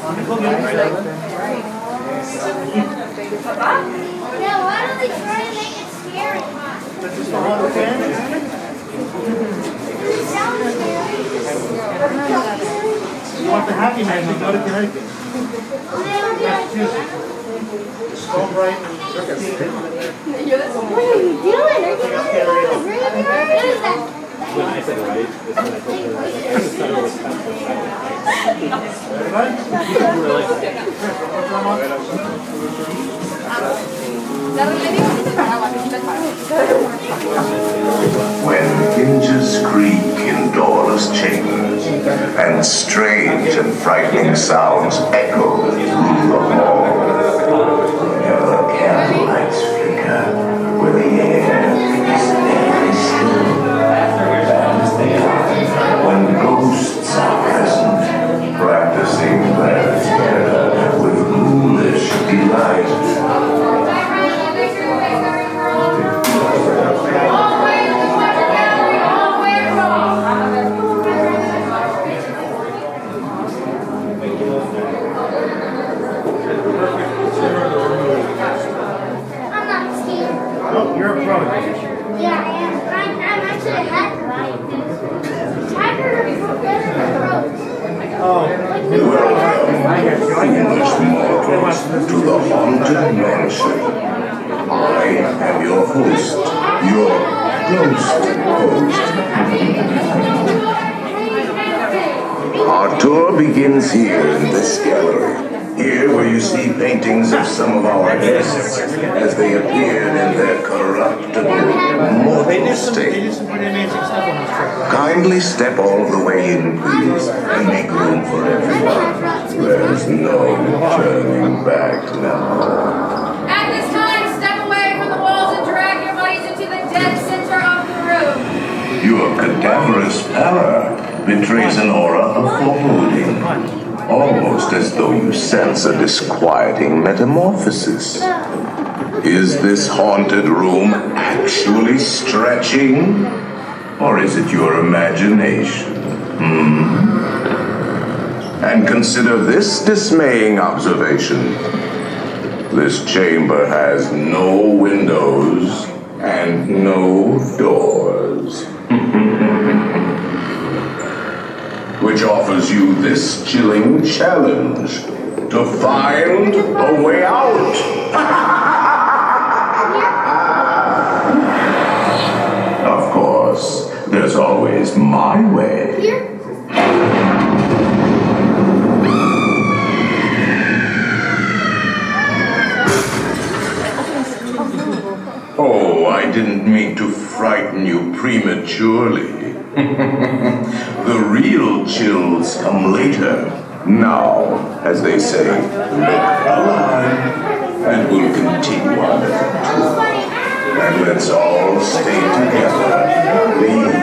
Yeah, why don't we try to make it scary? Just a Honda fan? It sounds scary. You want the happy man, you go to Connecticut. Stone bright and What are you doing? Are you doing What is that? When I said right, it's when I told her I said it was kind When hinges creak in doorless chambers, and strange and frightening sounds echo through the hall, whenever candlelights flicker, where the air is very still, and when ghosts are present, practicing their terror with ghoulish delight. You're a pro. Yeah, I am. I'm actually a hacker. Hackers are better than pros. Welcome, mortals, to the Haunted Mansion. I am your host, your ghost host. Our tour begins here in this gallery. Here where you see paintings of some of our guests as they appeared in their corruptible, mortal state. Kindly step all the way in, please, and make room for everyone. There's no turning back now. At this time, step away from the walls and drag your bodies into the dead center of the room. Your cadaverous pallor betrays an aura of foreboding. Almost as though you sense a disquieting metamorphosis. Is this haunted room actually stretching? Or is it your imagination? And consider this dismaying observation. This chamber has no windows and no doors. Which offers you this chilling challenge to find a way out. Of course, there's always my way. Oh, I didn't mean to frighten you prematurely. The real chills come later. Now, as they say, look alive, and we'll continue on the tour. And let's all stay together. Please.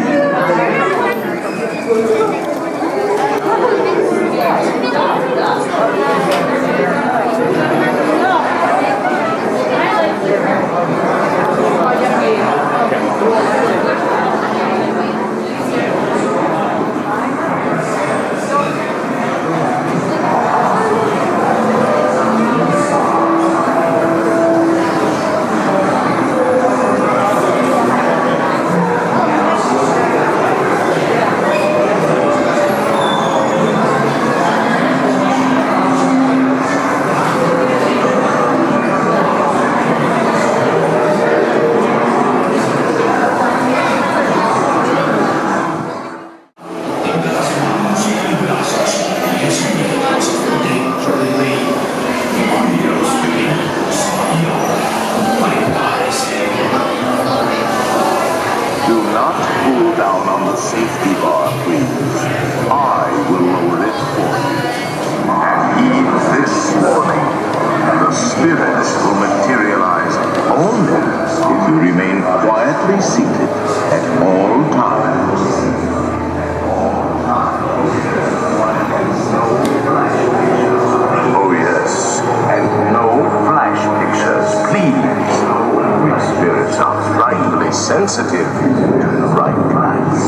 Sensitive to the right price.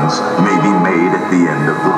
connections may be made at the end of the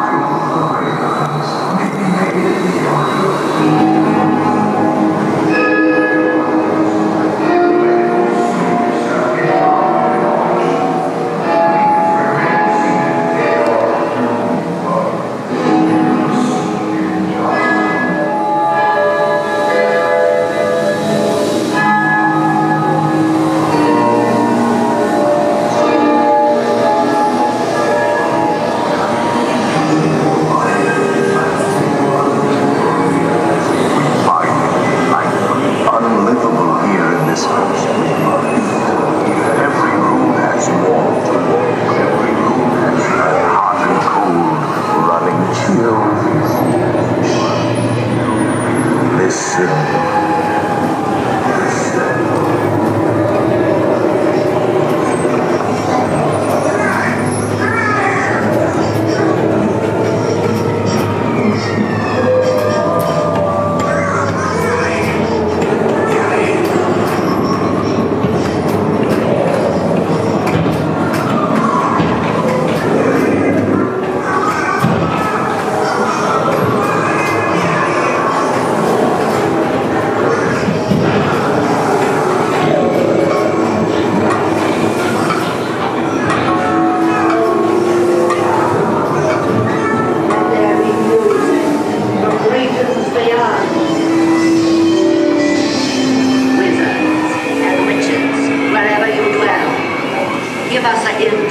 Give us a hint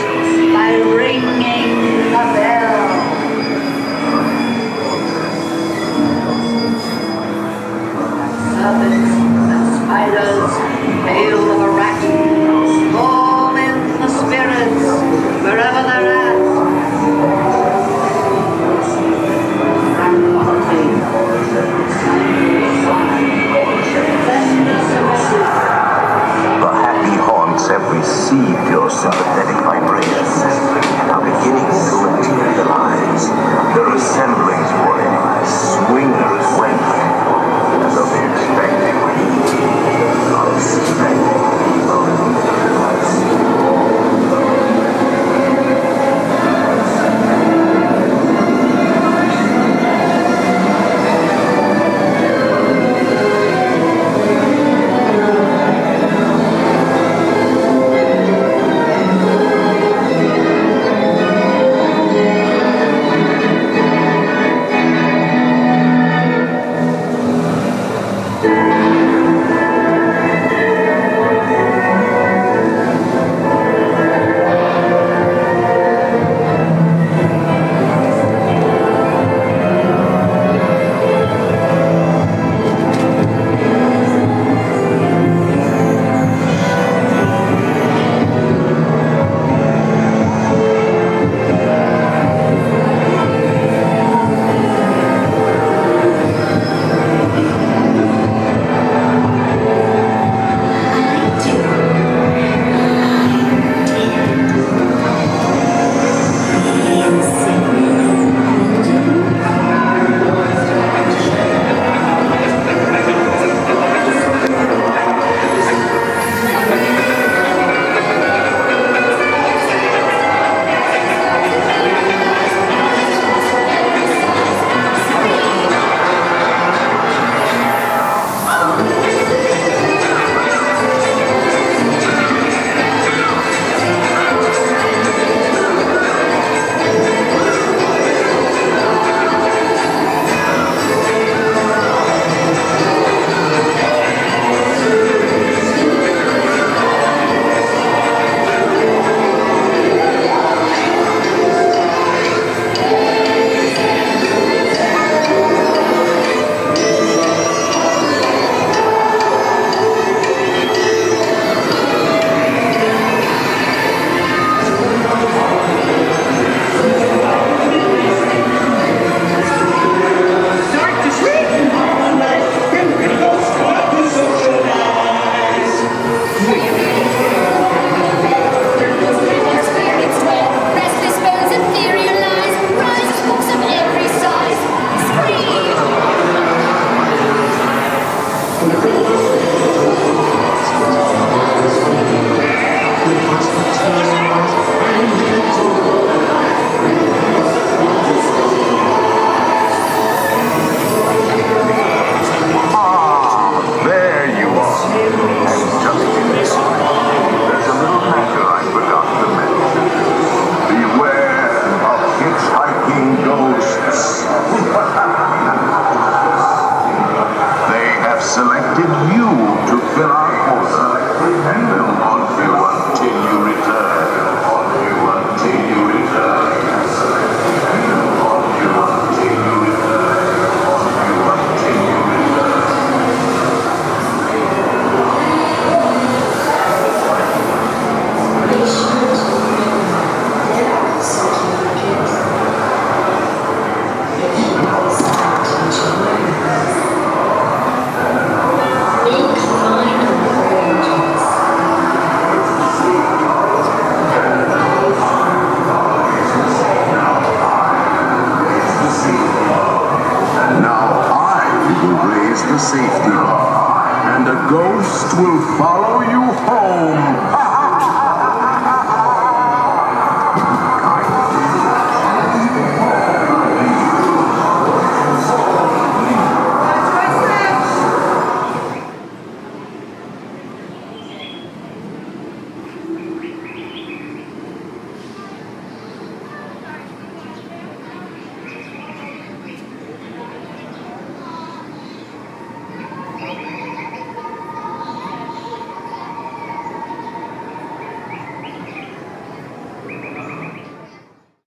by ringing the bell. Serpents and spiders, tail of a rat, call in the spirits wherever they're at. And The happy haunts have received your sympathetic vibrations and are beginning to materialize. Their assemblies for a swingers' wedding, and they'll be expecting lots